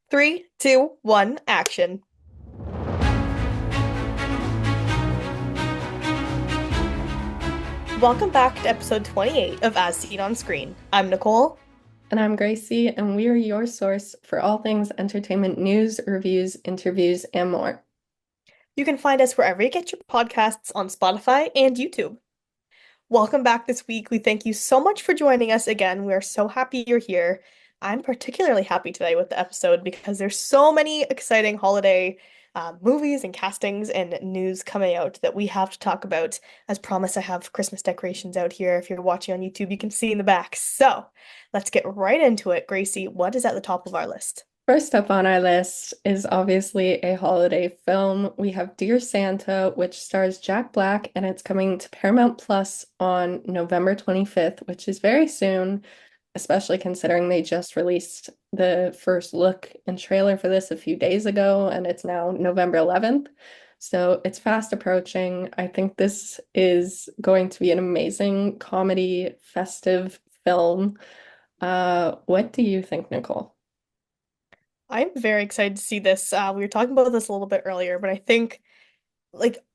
Three, two, one, action. Welcome back to episode 28 of As Seen on Screen. I'm Nicole. And I'm Gracie, and we are your source for all things entertainment news, reviews, interviews, and more. You can find us wherever you get your podcasts on Spotify and YouTube. Welcome back this week. We thank you so much for joining us again. We are so happy you're here. I'm particularly happy today with the episode because there's so many exciting holiday movies and castings and news coming out that we have to talk about. As promised, I have Christmas decorations out here. If you're watching on YouTube, you can see in the back. So let's get right into it. Gracie, what is at the top of our list? First up on our list is obviously a holiday film. We have Dear Santa, which stars Jack Black, and it's coming to Paramount Plus on November 25th, which is very soon, especially considering they just released the first look and trailer for this a few days ago, and it's now November 11th. So it's fast approaching. I think this is going to be an amazing comedy, festive film. What do you think, Nicole? I'm very excited to see this. We were talking about this a little bit earlier, but I think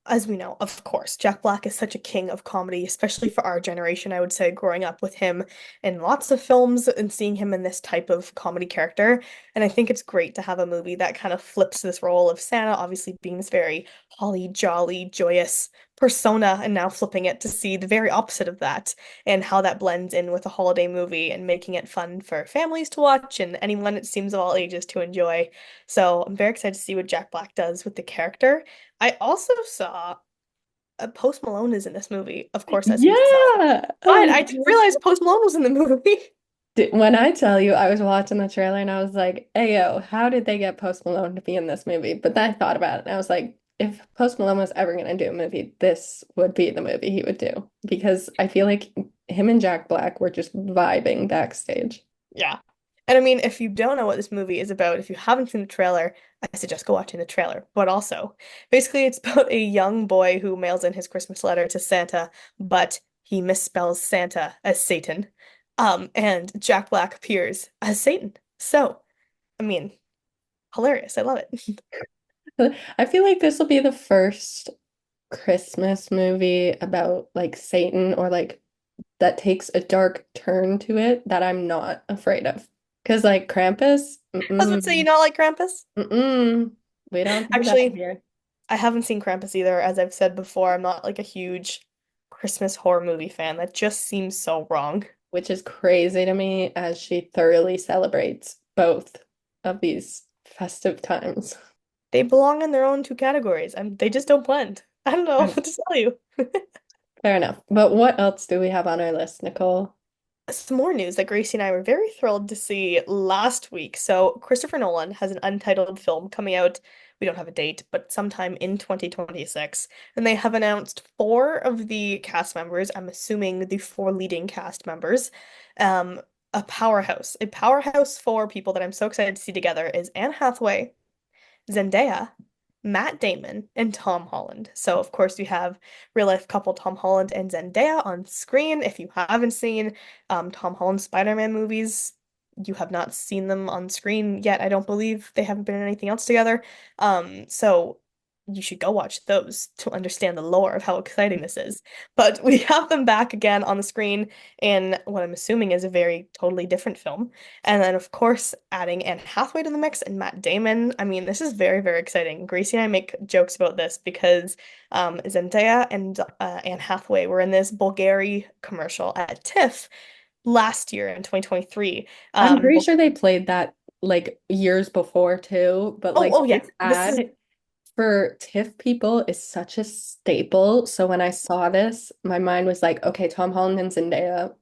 as we know, of course, Jack Black is such a king of comedy, especially for our generation, I would say, growing up with him in lots of films and seeing him in this type of comedy character. And I think it's great to have a movie that kind of flips this role of Santa, obviously being this very holly, jolly, joyous persona, and now flipping it to see the very opposite of that and how that blends in with a holiday movie and making it fun for families to watch and anyone, it seems, of all ages to enjoy. So I'm very excited to see what Jack Black does with the character. I also saw Post Malone is in this movie, of course, as himself. Yeah. But Oh, I didn't realize Post Malone was in the movie. when I tell you, I was watching the trailer and I was like, "Hey, yo, how did they get Post Malone to be in this movie?" But then I thought about it and I was like, if Post Malone was ever going to do a movie, this would be the movie he would do because I feel like him and Jack Black were just vibing backstage. Yeah. And I mean, if you don't know what this movie is about, if you haven't seen the trailer, I suggest go watching the trailer. But also, basically, it's about a young boy who mails in his Christmas letter to Santa, but he misspells Santa as Satan. And Jack Black appears as Satan. So, I mean, hilarious. I love it. I feel like this will be the first Christmas movie about like Satan or like that takes a dark turn to it that I'm not afraid of. Because like Krampus, I was about to say, you not like Krampus? mm-mm, we don't do that Actually, here, I haven't seen Krampus either. As I've said before, I'm not like a huge Christmas horror movie fan. That just seems so wrong. which is crazy to me as she thoroughly celebrates both of these festive times. They belong in their own two categories, and they just don't blend. I don't know Fair what to tell you. fair enough. But what else do we have on our list, Nicole? Some more news that Gracie and I were very thrilled to see last week. So, Christopher Nolan has an untitled film coming out. We don't have a date, but sometime in 2026. And they have announced four of the cast members, I'm assuming the four leading cast members. Um, a powerhouse for people that I'm so excited to see together is Anne Hathaway, Zendaya, Matt Damon, and Tom Holland. So, of course, you have real life couple Tom Holland and Zendaya on screen. If you haven't seen Tom Holland's Spider-Man movies, you have not seen them on screen yet. I don't believe they haven't been in anything else together. So you should go watch those to understand the lore of how exciting this is. But we have them back again on the screen in what I'm assuming is a very totally different film. And then, of course, adding Anne Hathaway to the mix and Matt Damon. I mean, this is very, very exciting. Gracie and I make jokes about this because Zendaya and Anne Hathaway were in this Bulgari commercial at TIFF last year in 2023. I'm pretty Bul- sure they played that like years before too, but oh, like oh yeah. this This is ad for TIFF people is such a staple. So when I saw this, my mind was like, okay, Tom Holland and Zendaya,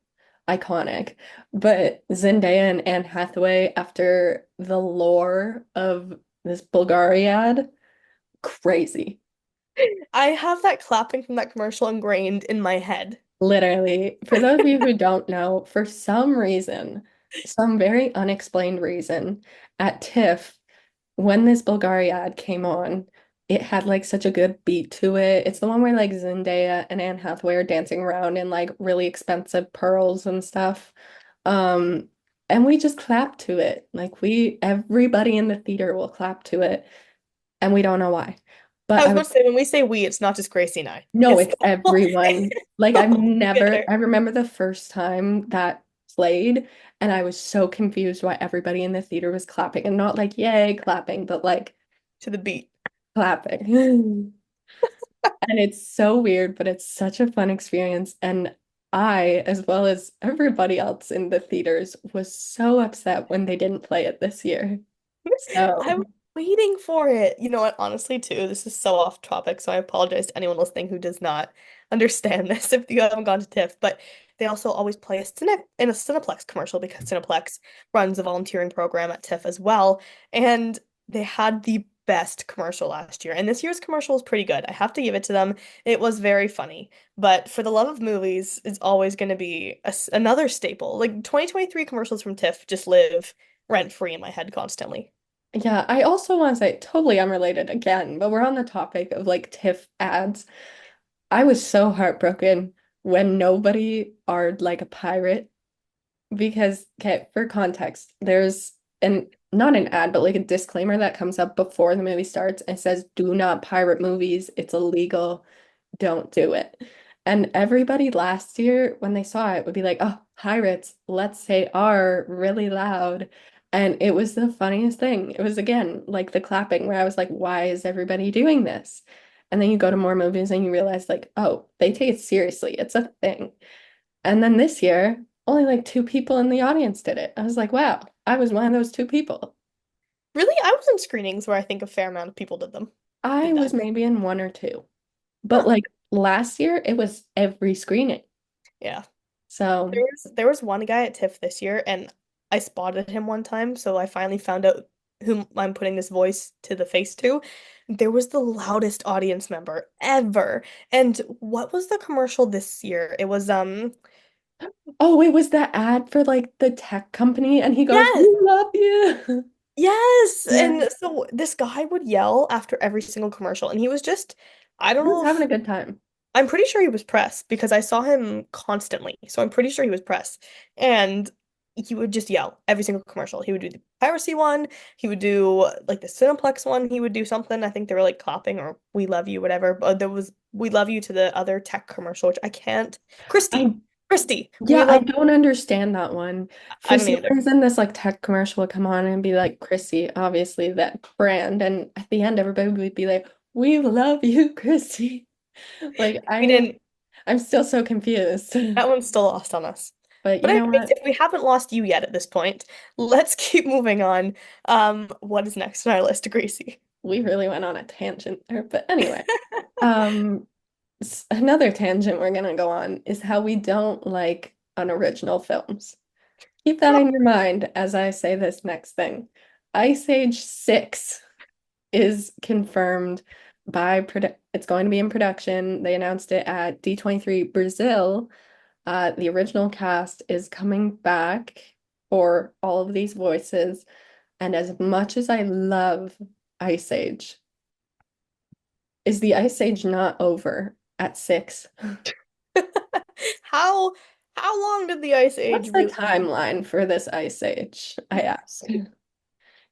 iconic. But Zendaya and Anne Hathaway, after the lore of this Bulgariad, crazy. I have that clapping from that commercial ingrained in my head. Literally, for those of you who don't know, for some reason, some very unexplained reason, at TIFF, when this Bulgariad came on, it had like such a good beat to it. It's the one where like Zendaya and Anne Hathaway are dancing around in like really expensive pearls and stuff. Um, and we just clap to it. Like everybody in the theater will clap to it, and we don't know why. I But was about to say, when we say we, it's not just Gracie and I. no, It's it's the whole, everyone. Like the whole theater. I remember the first time that played, and I was so confused why everybody in the theater was clapping and not like yay clapping, but like To the beat. clapping. And it's so weird, but it's such a fun experience. And I, as well as everybody else in the theaters, was so upset when they didn't play it this year. I So, was waiting for it. You know what? Honestly, too, this is so off topic, so I apologize to anyone listening who does not understand this if you haven't gone to TIFF. But they also always play a Cineplex commercial because Cineplex runs a volunteering program at TIFF as well, and they had the best commercial last year. And this year's commercial is pretty good. I have to give it to them. It was very funny. But for the love of movies, it's always going to be another staple. Like 2023 commercials from TIFF just live rent free in my head constantly. yeah, I also want to say totally unrelated again, but we're on the topic of like TIFF ads. I was so heartbroken when nobody are like a pirate because, okay, for context, there's an not an ad, but like a disclaimer that comes up before the movie starts and says, do not pirate movies. It's illegal. Don't do it. And everybody last year, when they saw it, would be like, oh, pirates, let's say R really loud. And it was the funniest thing. It was again like the clapping where I was like, why is everybody doing this? And then you go to more movies and you realize, like, oh, they take it seriously. It's a thing. And then this year, only like two people in the audience did it. I was like, wow, I was one of those two people. Really? I was in screenings where I think a fair amount of people I did was that. maybe in one or two. But Huh. like last year, it was every screening. Yeah. So, There was one guy at TIFF this year and I spotted him one time, so I finally found out whom I'm putting this voice to the face to. There was the loudest audience member ever. And what was the commercial this year? It was oh, it was that ad for like the tech company, and he goes, yes. "We love you." Yes. Yeah, And so this guy would yell after every single commercial and he was just I he don't was know having if a good time. I'm pretty sure he was press because I saw him constantly. So I'm pretty sure he was press. And he would just yell every single commercial. He would do the piracy one, he would do like the Cineplex one, he would do something. I think they were like clapping or we love you, whatever. But there was we love you to the other tech commercial, which I can't. Christy. I Christy, we Yeah, I love don't understand that one. I For don't some either. reason, this like tech commercial would come on and be like Chrissy, obviously that brand, and at the end, everybody would be like, "We love you, Chrissy." Like We didn't I'm still so confused. that one's still lost on us. But But you know anyways, what? if we haven't lost you yet at this point, let's keep moving on. What is next on our list, Gracie? We really went on a tangent there. But anyway, um, another tangent we're gonna go on is how we don't like unoriginal films. Keep that in your mind as I say this next thing. Ice Age 6 is confirmed it's going to be in production. They announced it at D23 Brazil. The original cast is coming back for all of these voices. And as much as I love Ice Age, is the Ice Age not over at 6? How how long did the Ice What's Age the really? timeline for this Ice Age? I ask.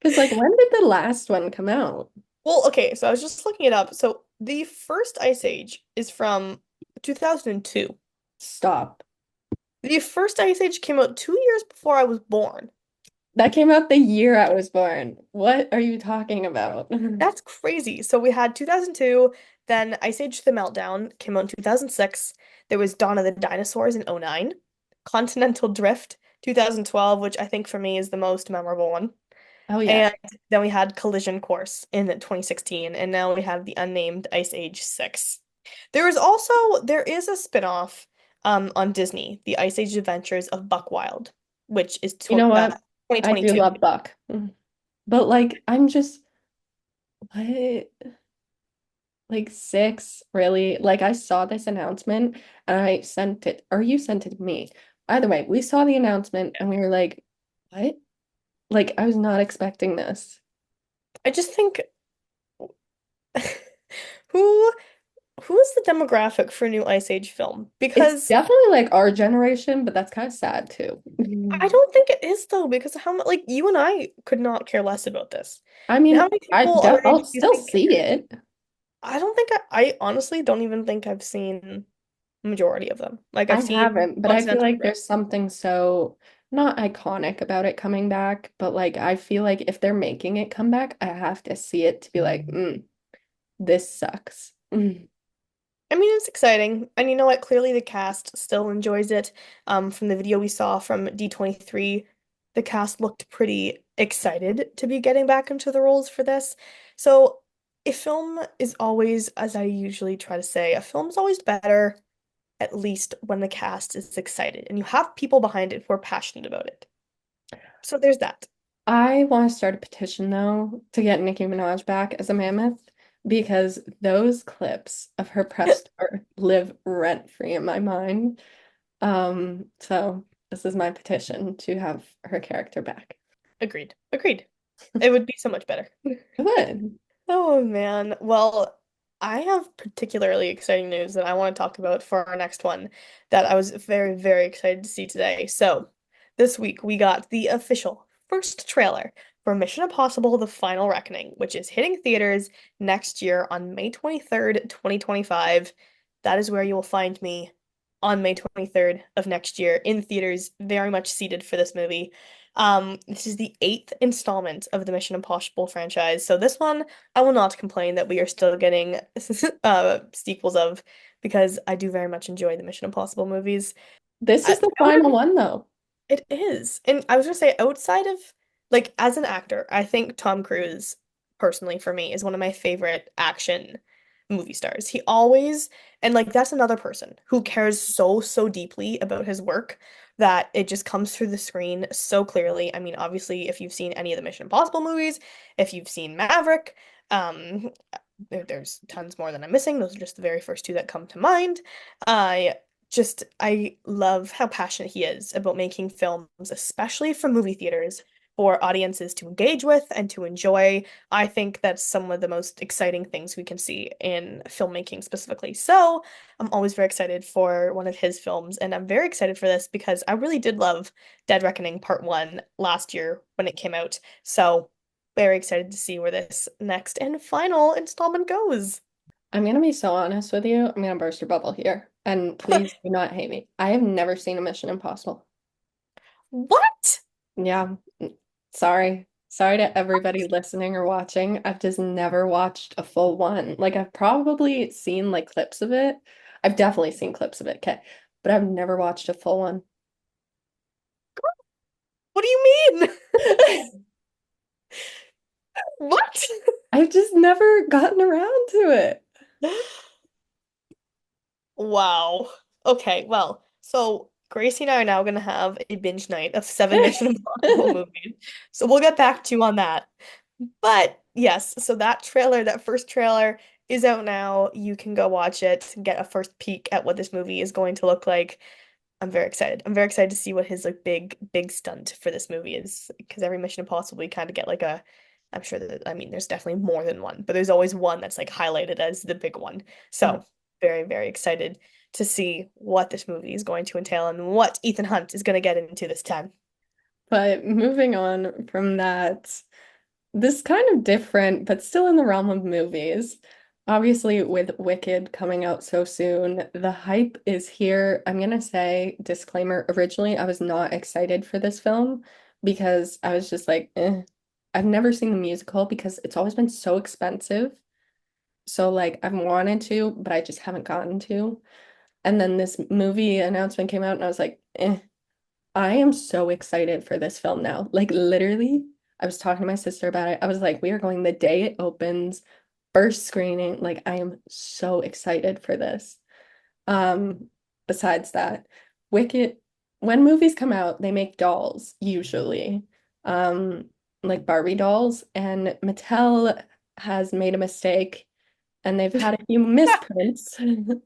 Because, like, when did the last one come out? Well, okay, so I was just looking it up. So the first Ice Age is from 2002. Stop. The first Ice Age came out 2 years before I was born. That came out the year I was born. What are you talking about? That's crazy. So we had 2002, then Ice Age The Meltdown came out in 2006. There was Dawn of the Dinosaurs in '09, Continental Drift 2012, which I think for me is the most memorable one. Oh, yeah. And then we had Collision Course in 2016, and now we have the unnamed Ice Age 6. There is a spin-off on Disney, The Ice Age Adventures of Buck Wild, which is You know what? I do 2022. love Buck. But, like, I'm just, what? Like, 6? Really? Like, I saw this announcement and I sent it, or you sent it to me. Either way, we saw the announcement and we were like, what? Like, I was not expecting this. I just think who who is the demographic for a new Ice Age film? It's Because definitely like our generation, but that's kind of sad too. I don't think it is though, because how much like you and I could not care less about this. I And mean, how many people our age I'll do you still think see care? it. I don't think I honestly don't even think I've seen majority of them. Like I I've seen haven't, but I feel Continental like Drift. there's something so not iconic about it coming back, but like I feel like if they're making it come back, I have to see it to be like, this sucks. I mean, it's exciting. And you know what? Clearly the cast still enjoys it. From the video we saw from D23, the cast looked pretty excited to be getting back into the roles for this. So a film is always, as I usually try to say, a film is always better, at least when the cast is excited and you have people behind it who are passionate about it. So there's that. I want to start a petition though to get Nicki Minaj back as a mammoth because those clips of her press tour live rent free in my mind. So this is my petition to have her character back. Agreed. Agreed. It would be so much better. Good. Oh man. Well, I have particularly exciting news that I want to talk about for our next one that I was very, very excited to see today. So, this week we got the official first trailer for Mission Impossible: The Final Reckoning, which is hitting theaters next year on May 23rd, 2025. That is where you will find me on May 23rd of next year in theaters, very much seated for this movie. This is the eighth installment of the Mission Impossible franchise. So this one I will not complain that we are still getting sequels of because I do very much enjoy the Mission Impossible movies. This I, is the out final of one though. it is. And I was gonna say, outside of like as an actor, I think Tom Cruise, personally for me, is one of my favorite action movie stars. He always, and like that's another person who cares so, so deeply about his work that it just comes through the screen so clearly. I mean, obviously, if you've seen any of the Mission Impossible movies, if you've seen Maverick, um, there's tons more than I'm missing. Those are just the very first two that come to mind. I I love how passionate he is about making films, especially for movie theaters, for audiences to engage with and to enjoy. I think that's some of the most exciting things we can see in filmmaking specifically. So I'm always very excited for one of his films, and I'm very excited for this because I really did love Dead Reckoning Part 1 last year when it came out. So very excited to see where this next and final installment goes. I'm gonna be so honest with you. I'm gonna burst your bubble here. And please do not hate me. I have never seen a Mission Impossible. What? Yeah. Sorry. Sorry to everybody listening or watching. I've just never watched a full one. Like I've probably seen like clips of it. I've definitely seen clips of it, okay. But I've never watched a full one. What do you mean? What? I've just never gotten around to it. Wow. Okay, well, so Gracie and I are now gonna have a binge night of seven Mission Impossible movies. So we'll get back to you on that. But yes, so that trailer, that first trailer is out now. You can go watch it and get a first peek at what this movie is going to look like. I'm very excited. I'm very excited to see what his like big stunt for this movie is because every Mission Impossible we kind of get like a I'm sure that I mean there's definitely more than one, but there's always one that's like highlighted as the big one. Mhm. So, very very excited to see what this movie is going to entail and what Ethan Hunt is going to get into this time. But moving on from that, this kind of different, but still in the realm of movies. Obviously, with Wicked coming out so soon, the hype is here. I'm gonna say, disclaimer, originally I was not excited for this film because I was just like, eh. I've never seen the musical because it's always been so expensive. So like I've wanted to, but I just haven't gotten to. And then this movie announcement came out and I was like, eh. I am so excited for this film now. Like literally, I was talking to my sister about it. I was like, we are going the day it opens, first screening. Like I am so excited for this. Um, Besides that, Wicked, when movies come out, they make dolls usually. Um, like Barbie dolls, and Mattel has made a mistake and they've had a few misprints.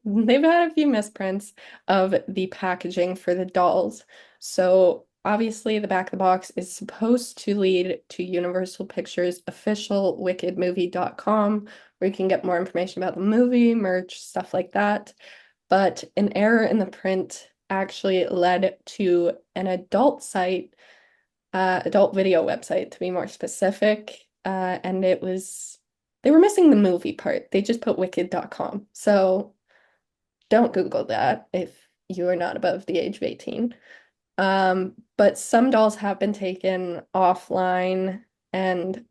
They've had a few misprints of the packaging for the dolls. So obviously, the back of the box is supposed to lead to Universal Pictures official wickedmovie.com, where you can get more information about the movie, merch, stuff like that. But an error in the print actually led to an adult site, adult video website to be more specific. And they were missing the movie part. They just put wicked.com. So don't Google that if you are not above the age of 18. But some dolls have been taken offline and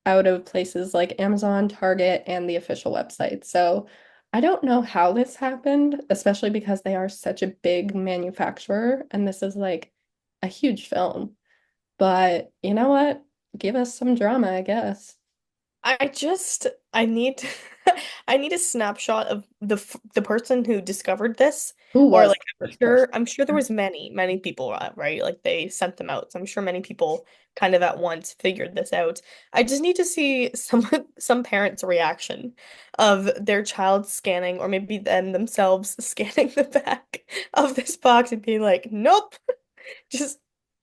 out of places like Amazon, Target, and the official website. So I don't know how this happened, especially because they are such a big manufacturer and this is like a huge film. But you know what? Give us some drama, I guess. I need I need a snapshot of the person who discovered this, Who or was like the first person? I'm sure there was many people, right? Like they sent them out. So I'm sure many people kind of at once figured this out. I just need to see some parents' reaction of their child scanning, or maybe them themselves scanning the back of this box and being like, nope, just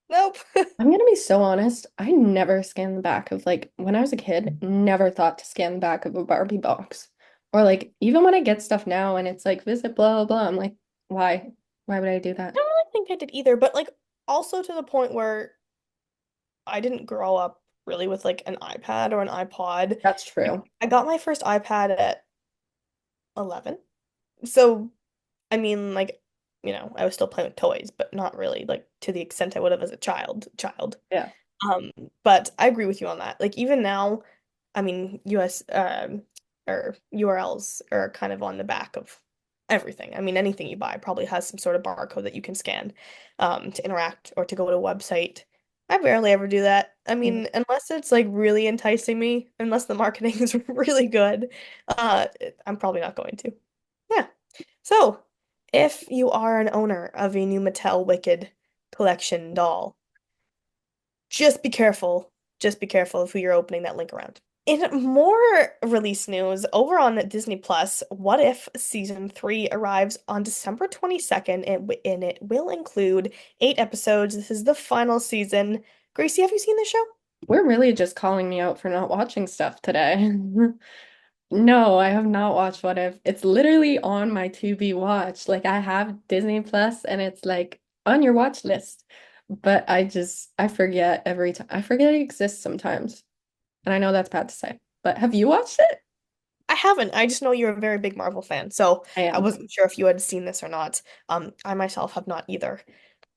nope. I'm gonna be so honest. I never scanned the back of like when I was a kid, never thought to scan the back of a Barbie box. Or like even when I get stuff now and it's like visit blah blah blah, I'm like, why? Why would I do I that? don't really think I did either, but like also to the point where I didn't grow up really with like an iPad or an iPod. That's Like, true. I got my first iPad at 11. So, I mean, like, I was still playing with toys, but not really like to the extent I would have as a child. Yeah. Um, but I agree with you on that. Like even now, I mean, US or URLs are kind of on the back of everything. I mean, anything you buy probably has some sort of barcode that you can scan to interact or to go to a website. I rarely ever do that. I Mm. mean, unless it's like really enticing me, unless the marketing is really good, I'm probably not going to. Yeah. So, if you are an owner of a new Mattel Wicked collection doll, just be careful. Just be careful of who you're opening that link around. In more release news, over on Disney Plus, What If Season 3 arrives on December 22nd, and it will include 8 episodes. This is the final season. Gracie, have you seen the show? We're really just calling me out for not watching stuff today. No, I have not watched What If. It's literally on my to be watch. Like I have Disney Plus and it's like on your watch list. But I forget every time. I forget it exists sometimes. And I know that's bad to say. But have you watched it? I haven't. I just know you're a very big Marvel fan, so I I am. wasn't sure if you had seen this or not. I myself have not either.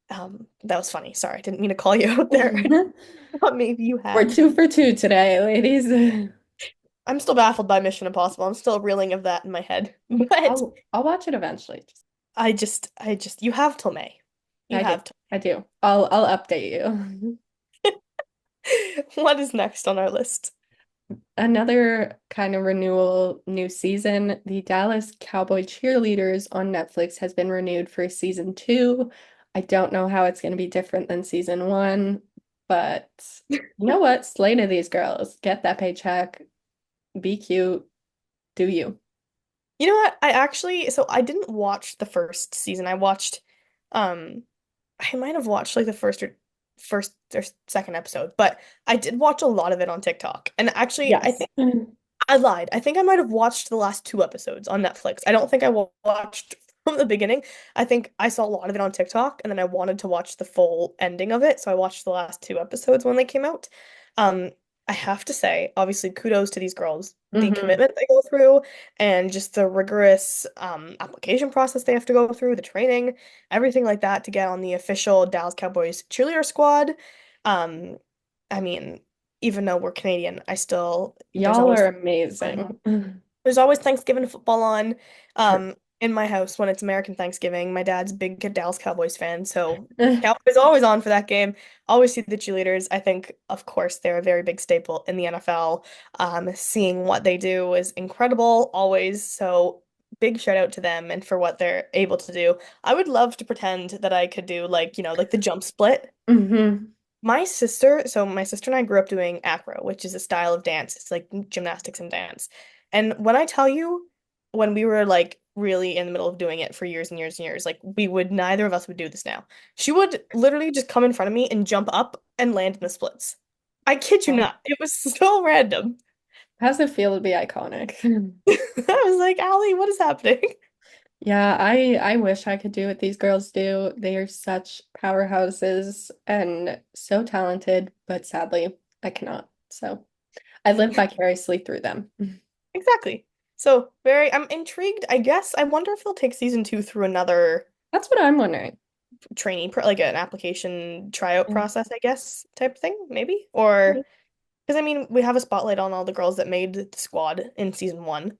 That was funny. Sorry, I didn't mean to call you out there. Thought maybe you We're had. 2 for 2 today, ladies. I'm still baffled by Mission Impossible. I'm still reeling of that in my head. But I'll watch it eventually. you have till May. You I do. have till I do. I'll update you. What is next on our list? Another kind of renewal, new season. The Dallas Cowboy Cheerleaders on Netflix has been renewed for season 2. I don't know how it's going to be different than season 1, but you know what? Slay to these girls. Get that paycheck. Be cute. Do you? You know what? I didn't watch the first season. Um, I might have watched like the first or second episode, but I did watch a lot of it on TikTok. And actually, I Yes. think I lied. I think I might have watched the last 2 episodes on Netflix. I don't think I watched from the beginning. I think I saw a lot of it on TikTok, and then I wanted to watch the full ending of it, so I watched the last 2 episodes when they came out. Um, I have to say, obviously, kudos to these girls, the Hmm. commitment they go through, and just the rigorous application process they have to go through, the training, everything like that to get on the official Dallas Cowboys cheerleader squad. Um, I mean, even though we're Canadian, there's Y'all always are on. amazing. There's always Thanksgiving football on True. in my house when it's American Thanksgiving. My dad's a big Dallas Cowboys fan, so Cowboys always on for that game. Always see the cheerleaders. I think, of course, they're a very big staple in the NFL. Seeing what they do is incredible always. So big shout out to them and for what they're able to do. I would love to pretend that I could do like, like the jump split. Hmm. My sister and I grew up doing acro, which is a style of dance. It's like gymnastics and dance. And when I tell you, when we were like really in the middle of doing it for years and years and years. Like we would neither of us would do this now. She would literally just come in front of me and jump up and land in the splits. I kid you Oh. not. It was so random. How's it feel to be iconic? I was like, Allie, what is happening? Yeah, I wish I could do what these girls do. They are such powerhouses and so talented, but sadly, I cannot. So I live vicariously through them. Exactly. So very, I'm intrigued. I guess I wonder if they'll take season two through another That's what I'm wondering. training, like an application tryout process, I guess, type thing, maybe. Or because I mean, we have a spotlight on all the girls that made the squad in season one.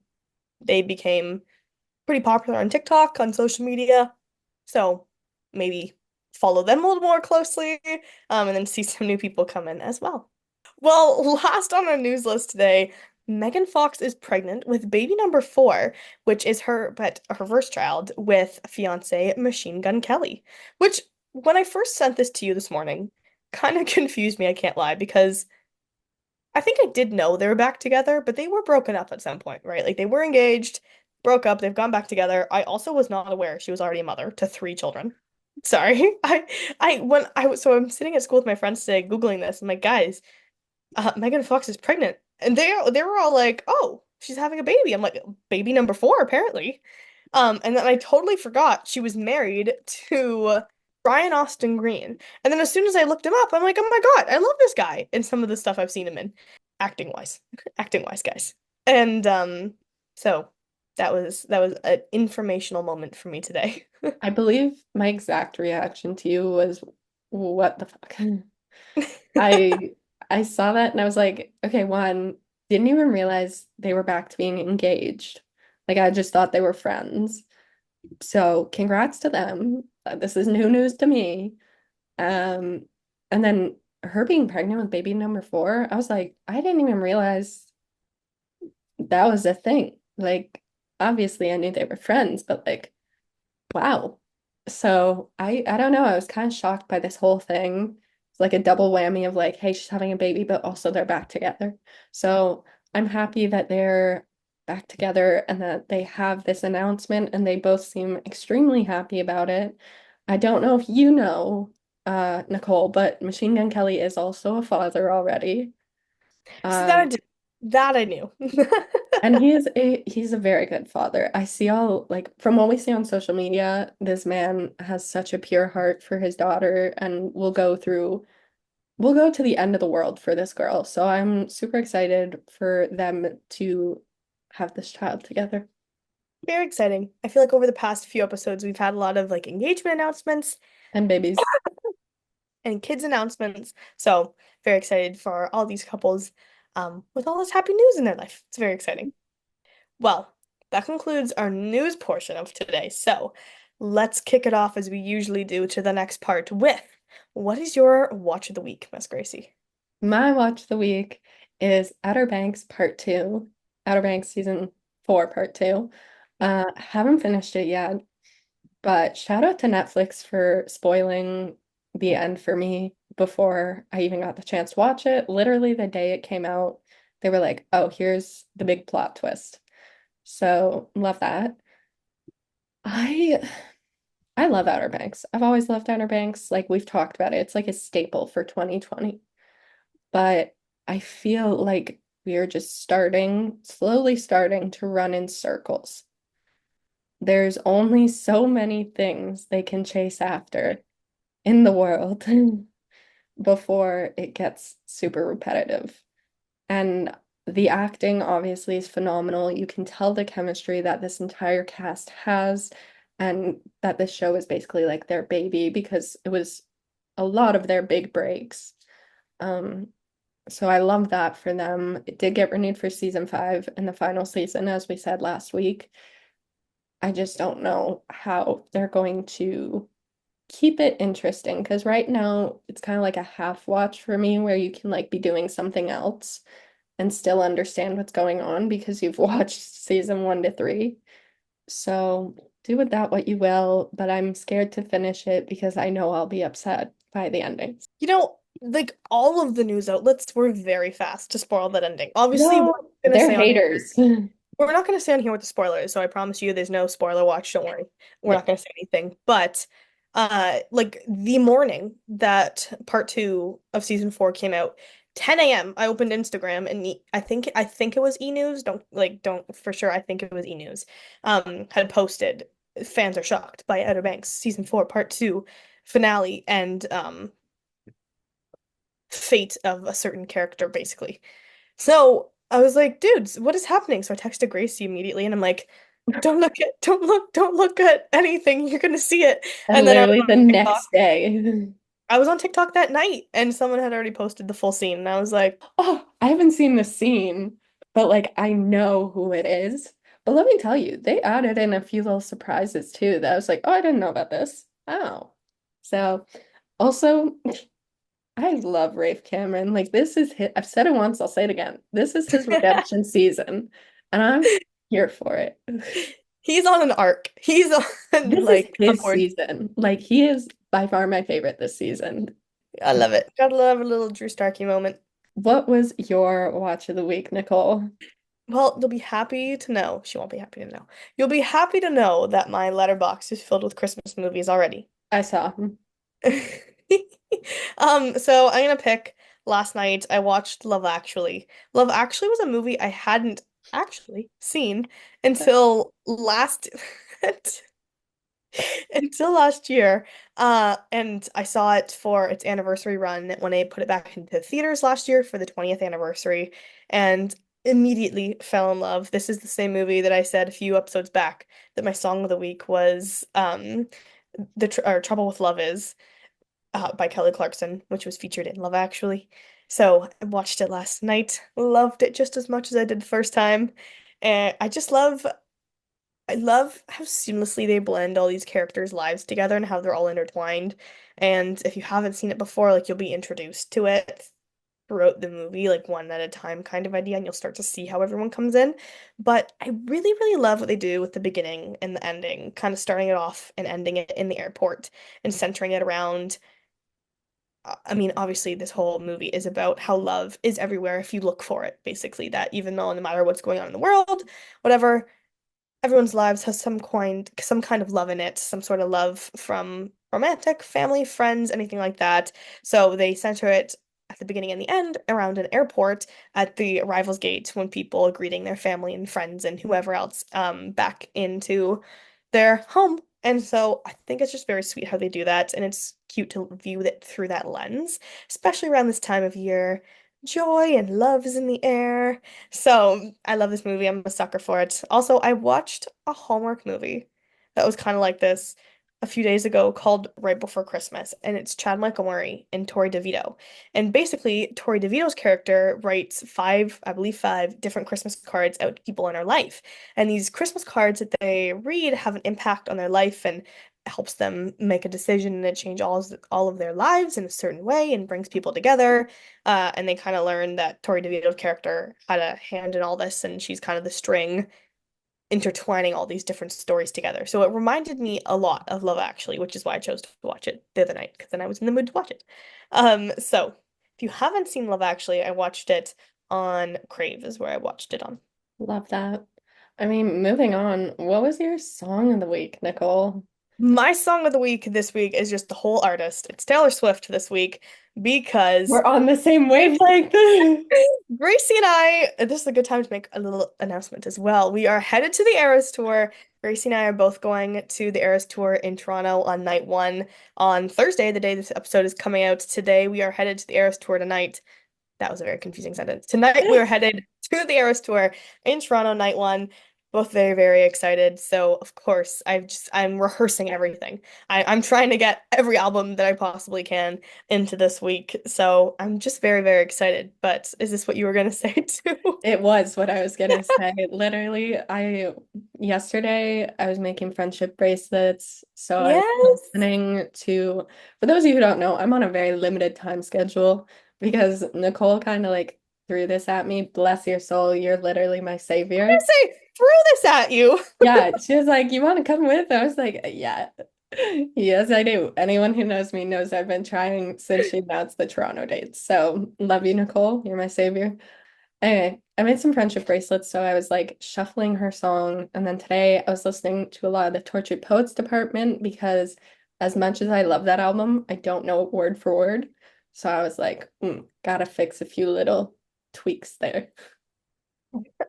They became pretty popular on TikTok, on social media. So maybe follow them a little more closely, and then see some new people come in as well. Well, last on our news list today, Megan Fox is pregnant with baby number four, which is her first child with fiance Machine Gun Kelly. Which, when I first sent this to you this morning, kind of confused me, I can't lie, because I think I did know they were back together, but they were broken up at some point, right? Like they were engaged, broke up, they've gone back together. I also was not aware she was already a mother to three children. Sorry. So I'm sitting at school with my friends today, Googling this. I'm like, guys, Megan Fox is pregnant. And they were all like, oh, she's having a baby. I'm like, baby number four, apparently. And then I totally forgot she was married to Brian Austin Green. And then as soon as I looked him up, I'm like, oh my God, I love this guy and some of the stuff I've seen him in, acting wise. Acting wise, guys. And so that was an informational moment for me today. I believe my exact reaction to you was, what the fuck? I I saw that and I was like, okay, one, didn't even realize they were back to being engaged. Like I just thought they were friends. So congrats to them. This is new news to me. Um, and then her being pregnant with baby number four, I was like, I didn't even realize that was a thing. Like, obviously I knew they were friends, but like, wow. So I don't know. I was kind of shocked by this whole thing. It's like a double whammy of like, hey, she's having a baby, but also they're back together. So I'm happy that they're back together and that they have this announcement and they both seem extremely happy about it. I don't know if you know, Nicole, but Machine Gun Kelly is also a father already. So that I Um, did that I knew. and he's a very good father. I see all like from what we see on social media, this man has such a pure heart for his daughter and we'll go to the end of the world for this girl. So I'm super excited for them to have this child together Very exciting. I feel like over the past few episodes, we've had a lot of like engagement announcements and babies. and kids announcements. So very excited for all these couples with all this happy news in their life. It's very exciting. Well, that concludes our news portion of today. So let's kick it off as we usually do to the next part with what is your watch of the week, Miss Gracie? My watch of the week is Outer Banks Part 2. Outer Banks season 4 Part 2. Haven't finished it yet. But shout out to Netflix for spoiling the end for me before I even got the chance to watch it. Literally the day it came out, they were like, "Oh, here's the big plot twist." So, love that. I I love Outer Banks. I've always loved Outer Banks. Like we've talked about it. It's like a staple for 2020. But I feel like we are just slowly starting to run in circles. There's only so many things they can chase after in the world before it gets super repetitive. And the acting obviously is phenomenal. You can tell the chemistry that this entire cast has, and that this show is basically like their baby because it was a lot of their big breaks. Um, so I love that for them. It did get renewed for season 5 in the final season, as we said last week. I just don't know how they're going to keep it interesting because right now it's kind of like a half watch for me where you can like be doing something else and still understand what's going on because you've watched season 1 to 3. So do with that what you will, but I'm scared to finish it because I know I'll be upset by the ending. You know, like all of the news outlets were very fast to spoil that ending. Obviously, what No, I'm gonna they're say on haters. We're not going to stay on here with the spoilers, so I promise you there's no spoiler watch. Don't worry. We're Yeah. not going to say anything. But like the morning that part 2 of season 4 came out, 10 a.m. I opened Instagram and I think it was E News. Don't for sure. I think it was E News. Had posted fans are shocked by Outer Banks season 4 part 2 finale and fate of a certain character basically. So I was like, dudes, what is happening? So I texted Gracie immediately and I'm like, don't look at anything. You're gonna see it. And And then literally the TikTok. next day. I was on TikTok that night and someone had already posted the full scene. And I was like, Oh, I haven't seen the scene, but like I know who it is. But let me tell you, they added in a few little surprises too that I was like, oh, I didn't know about this. Oh. So also, I love Rafe Cameron. Like this is his, I've said it once, I'll say it again. This is his redemption season, and I'm here for it. he's on an arc. He's on This is like his upwards. season. Like he is by far my favorite this season. I love it. Gotta love a little Drew Starkey moment. What was your watch of the week, Nicole? Well, you'll be happy to know. She won't be happy to know. You'll be happy to know that my letterbox is filled with Christmas movies already. I saw. So I'm gonna pick last night I watched Love Actually. Love Actually was a movie I hadn't actually seen until last until last year. And I saw it for its anniversary run when they put it back into theaters last year for the 20th anniversary and immediately fell in love. This is the same movie that I said a few episodes back that my song of the week was Trouble with Love Is by Kelly Clarkson, which was featured in Love Actually. So I watched it last night, loved it just as much as I did the first time. And I love how seamlessly they blend all these characters' lives together and how they're all intertwined. And if you haven't seen it before, like you'll be introduced to it throughout the movie, like one at a time kind of idea, and you'll start to see how everyone comes in. But I really, really love what they do with the beginning and the ending, kind of starting it off and ending it in the airport and centering it around I mean, obviously, this whole movie is about how love is everywhere if you look for it, basically. That even though no matter what's going on in the world, whatever, everyone's lives has some kind of love in it, some sort of love from romantic, family, friends, anything like that. So they center it at the beginning and the end around an airport at the arrivals gate when people are greeting their family and friends and whoever else back into their home. And so I think it's just very sweet how they do that, and it's cute to view it through that lens, especially around this time of year. Joy and love is in the air. So I love this movie. I'm a sucker for it. Also, I watched a Hallmark movie that was kind of like this a few days ago called Right Before Christmas, and it's Chad Michael Murray and Tori DeVito. And basically, Tori DeVito's character writes five, I believe five different Christmas cards out to people in her life. And these Christmas cards that they read have an impact on their life and helps them make a decision and change all of their lives in a certain way and brings people together. And they kind of learn that Tori DeVito's character had a hand in all this, and she's kind of the string intertwining all these different stories together. So it reminded me a lot of Love Actually, which is why I chose to watch it the other night, because then I was in the mood to watch it. So if you haven't seen Love Actually, I watched it on Crave, is where I watched it on. Love that. I mean, moving on, what was your song of the week, Nicole? My song of the week this week is just the whole artist. It's Taylor Swift this week because We're on the same wavelength. Gracie and I, this is a good time to make a little announcement as well. We are headed to the Eras Tour. Gracie and I are both going to the Eras Tour in Toronto on night one on Thursday, the day this episode is coming out. Today, we are headed to the Eras Tour tonight. That was a very confusing sentence. Tonight we are headed to the Eras Tour in Toronto, night one. Both very, very excited. So of course I'm rehearsing everything. I'm trying to get every album that I possibly can into this week. So I'm just very, very excited. But is this what you were gonna say too? It was what I was gonna say. Literally, I yesterday I was making friendship bracelets, so I was Yes. planning to, for those of you who don't know, I'm on a very limited time schedule because Nicole kind of like threw this at me. Bless your soul, you're literally my I savior. say, threw this at you. Yeah, she was like, "You want to come with?" I was like, "Yeah." Yes, I do. Anyone who knows me knows I've been trying since she announced the Toronto dates. So, love you, Nicole. You're my savior. Anyway, I made some friendship bracelets, so I was like shuffling her song. And then today I was listening to a lot of the Tortured Poets Department because as much as I love that album, I don't know it word for word. So I was like, gotta fix a few little tweaks there.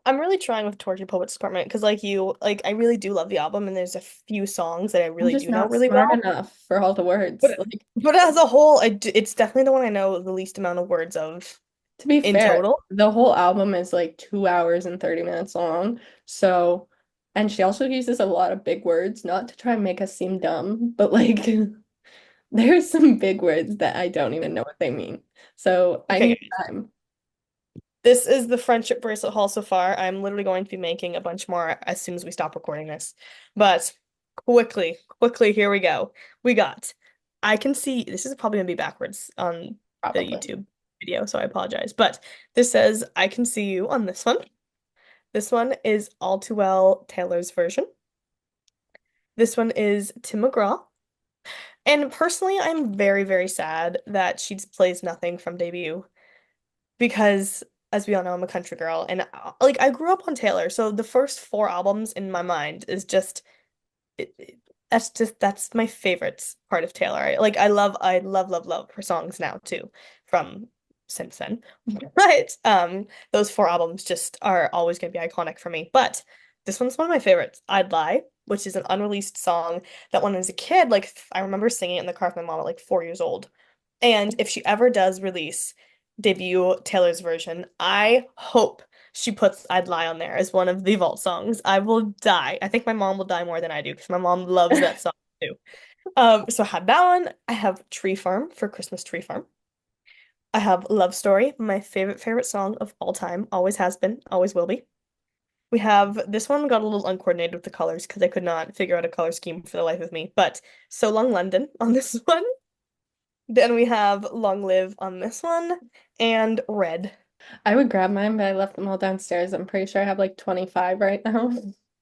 I'm really trying with Tortured Poets Department because like you, like I really do love the album and there's a few songs that I I'm really just do know not really smart well. enough for all the words. But Like, but as a whole, it's definitely the one I know the least amount of words of to be in fair, total. the whole album is like 2 hours and 30 minutes long. So, and she also uses a lot of big words, not to try and make us seem dumb, but like there's some big words that I don't even know what they mean. So I Okay, need guys. time. This is the friendship bracelet haul so far. I'm literally going to be making a bunch more as soon as we stop recording this. But quickly, here we go. We got, I can see, this is probably gonna be backwards on the Probably. YouTube video, so I apologize. But this says, I can see you on this one. This one is All Too Well Taylor's version. This one is Tim McGraw. And personally, I'm very sad that she plays nothing from debut because, as we all know, I'm a country girl and like I grew up on Taylor, so the first four albums in my mind is just that's my favorite part of Taylor. I love her songs now too from since then. But those four albums just are always going to be iconic for me. But this one's one of my favorites. I'd Lie, which is an unreleased song that when I was a kid, like I remember singing it in the car with my mom at like 4 years old. And if she ever does release debut Taylor's version, I hope she puts I'd Lie on there as one of the vault songs. I will die. I think my mom will die more than I do because my mom loves that song too. So I have that one. I have Tree Farm for Christmas Tree Farm. I have Love Story, my favorite song of all time. Always has been, always will be. We have this one got a little uncoordinated with the colors because I could not figure out a color scheme for the life of me. But So Long London on this one. Then we have Long Live on this one and Red. I would grab mine, but I left them all downstairs. I'm pretty sure I have like 25 right now.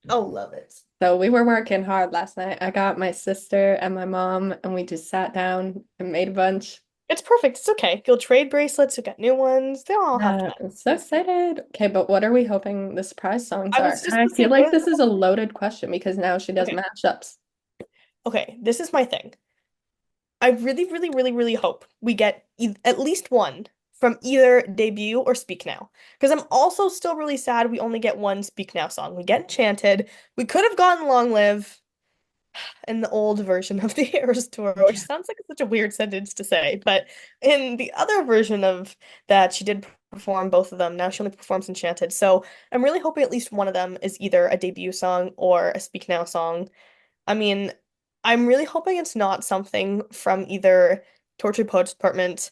Oh, love it. So we were working hard last night. I got my sister and my mom, and we just sat down and made a bunch. It's perfect. It's okay. You'll trade bracelets, you'll get new ones. They don't all have to I'm so excited. Okay, but what are we hoping the surprise songs I are? was And just I gonna say, feel what like are this is a loaded question because now she does okay. mashups. Okay, this is my thing. I really hope we get at least one from either debut or Speak Now. Because I'm also still really sad we only get one Speak Now song. We get Enchanted. We could have gotten Long Live in the old version of the Eras Tour, which Yeah. sounds like such a weird sentence to say. But in the other version of that, she did perform both of them. Now she only performs Enchanted. So I'm really hoping at least one of them is either a debut song or a Speak Now song. I mean, I'm really hoping it's not something from either Tortured Poets Department,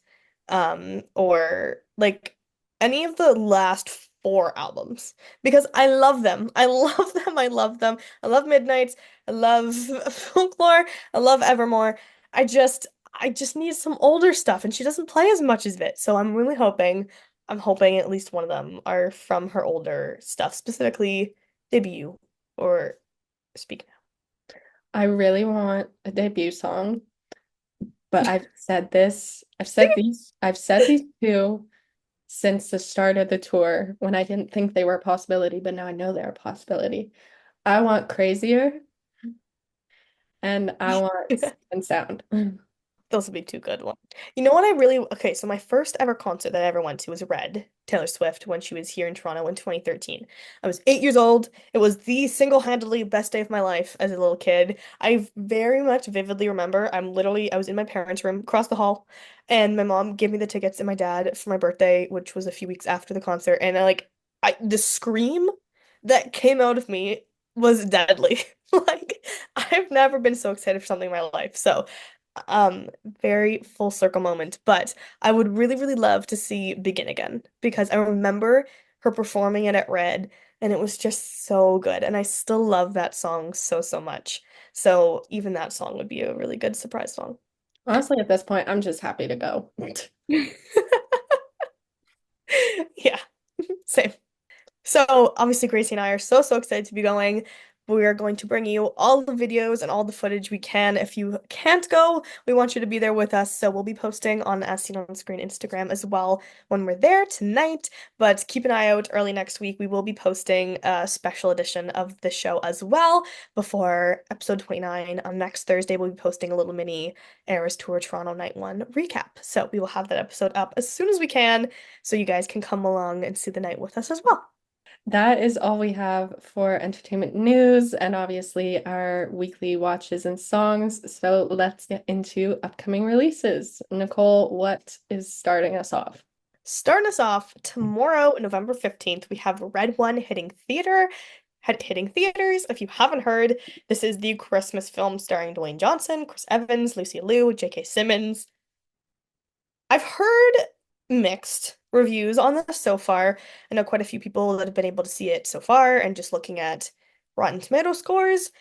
or like any of the last four albums because I love them. I love them. I love them. I love Midnights. I love Folklore. I love Evermore. I just need some older stuff, and she doesn't play as much as it. So I'm really hoping. I'm hoping at least one of them are from her older stuff, specifically debut or Speak. I really want a debut song, but I've said these two since the start of the tour when I didn't think they were a possibility, but now I know they're a possibility. I want Crazier and I want Safe and Sound. Those would be two good ones. You know what I really, okay, so my first ever concert that I ever went to was Red, Taylor Swift, when she was here in Toronto in 2013. I was 8 years old. It was the single-handedly best day of my life as a little kid. I very much vividly remember I was in my parents' room across the hall, and my mom gave me the tickets and my dad for my birthday, which was a few weeks after the concert, and the scream that came out of me was deadly. Like, I've never been so excited for something in my life. So, very full circle moment, but I would really love to see Begin Again because I remember her performing it at Red and it was just so good and I still love that song so much. So even that song would be a really good surprise song. Honestly, at this point, I'm just happy to go. Yeah, same. So obviously Gracie and I are so excited to be going. We are going to bring you all the videos and all the footage we can. If you can't go, we want you to be there with us. So we'll be posting on As Seen on Screen Instagram as well when we're there tonight. But keep an eye out early next week. We will be posting a special edition of the show as well before episode 29. On next Thursday, we'll be posting a little mini Eras Tour Toronto Night 1 recap. So we will have that episode up as soon as we can so you guys can come along and see the night with us as well. That is all we have for entertainment news and obviously our weekly watches and songs. So let's get into upcoming releases. Nicole, what is starting us off? Starting us off tomorrow, November 15th, we have Red One hitting theaters. If you haven't heard, this is the Christmas film starring Dwayne Johnson, Chris Evans, Lucy Liu, J.K. Simmons. I've heard mixed reviews on this so far. I know quite a few people that have been able to see it so far, and just looking at Rotten Tomato scores,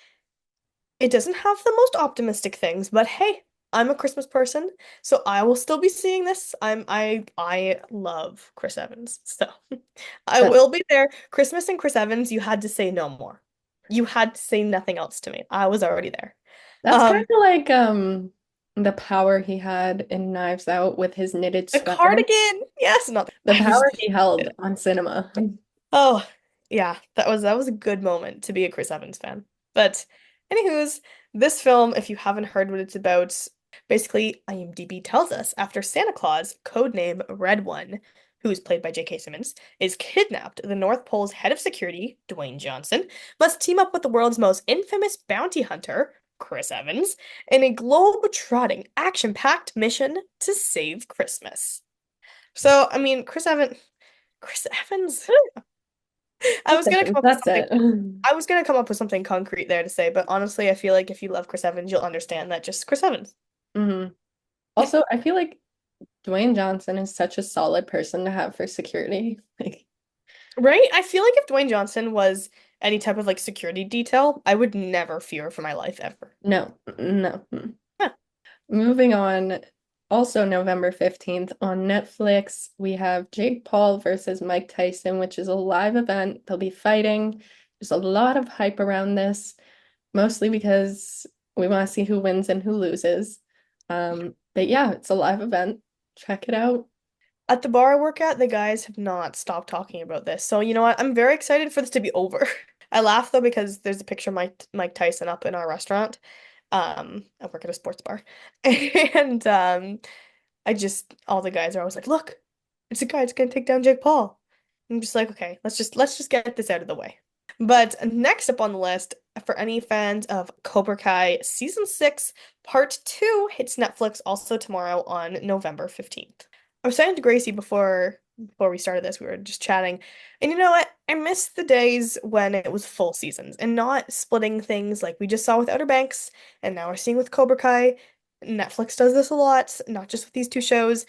it doesn't have the most optimistic things, but hey, I'm a Christmas person, so I will still be seeing this. I love Chris Evans, so I That, will be there. Christmas and Chris Evans, you had to say no more. You had to say nothing else to me. I was already there. that's kind Um, of like the power he had in Knives Out with his knitted the sweater. cardigan, yes, no, The power he held on cinema. Oh, yeah, that was a good moment to be a Chris Evans fan. But anywho's, this film, if you haven't heard what it's about, basically IMDb tells us after Santa Claus, codename Red One, who is played by J.K. Simmons, is kidnapped, the North Pole's head of security, Dwayne Johnson, must team up with the world's most infamous bounty hunter, Chris Evans, in a globe-trotting, action-packed mission to save Christmas. So, I mean, Chris Evans. I was gonna come up with That's something. it. I was gonna come up with something concrete there to say, but honestly, I feel like if you love Chris Evans, you'll understand that just Chris Evans. hmm Also, I feel like Dwayne Johnson is such a solid person to have for security. Like, Right? I feel like if Dwayne Johnson was any type of like security detail, I would never fear for my life ever. no, no. Huh. Moving on, also November 15th on Netflix, we have Jake Paul versus Mike Tyson, which is a live event. They'll be fighting. There's a lot of hype around this, mostly because we want to see who wins and who loses. But yeah, it's a live event. Check it out. At the bar I work at, the guys have not stopped talking about this. So you know what? I'm very excited for this to be over. I laugh though because there's a picture of Mike Tyson up in our restaurant. I work at a sports bar. And I just all the guys are always like, look, it's a guy that's gonna take down Jake Paul. I'm just like, okay, let's just get this out of the way. But next up on the list, for any fans of Cobra Kai Season 6, Part 2 hits Netflix also tomorrow on November 15th. I was saying to Gracie before we started this, we were just chatting, and you know what? I miss the days when it was full seasons and not splitting things like we just saw with Outer Banks, and now we're seeing with Cobra Kai. Netflix does this a lot, not just with these two shows.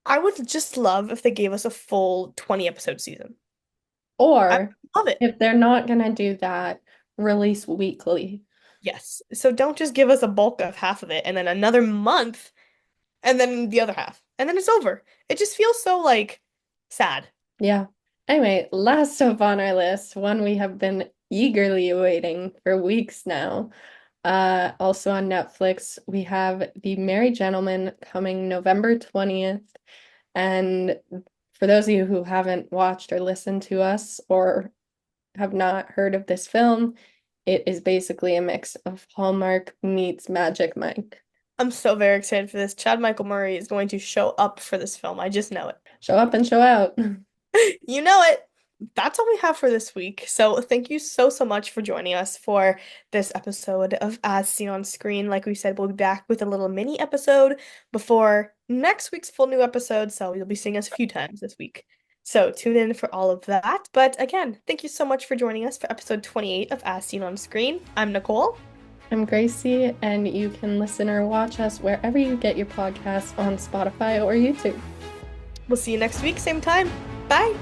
I would just love if they gave us a full 20 episode season. I Or love it. if they're not gonna do that, release weekly. Yes. So don't just give us a bulk of half of it and then another month and then the other half. And then it's over. It just feels so like sad. Yeah. Anyway, last up on our list, one we have been eagerly awaiting for weeks now. Also on Netflix, we have The Merry Gentleman coming November 20th. And for those of you who haven't watched or listened to us or have not heard of this film, it is basically a mix of Hallmark meets Magic Mike. I'm so very excited for this. Chad Michael Murray is going to show up for this film. I just know it. Show up and show out. You know it. That's all we have for this week. So thank you so much for joining us for this episode of As Seen on Screen. Like we said, we'll be back with a little mini episode before next week's full new episode. So you'll be seeing us a few times this week. So tune in for all of that. But again, thank you so much for joining us for episode 28 of As Seen on Screen. I'm Nicole. I'm Gracie, and you can listen or watch us wherever you get your podcasts on Spotify or YouTube. We'll see you next week, same time. Bye.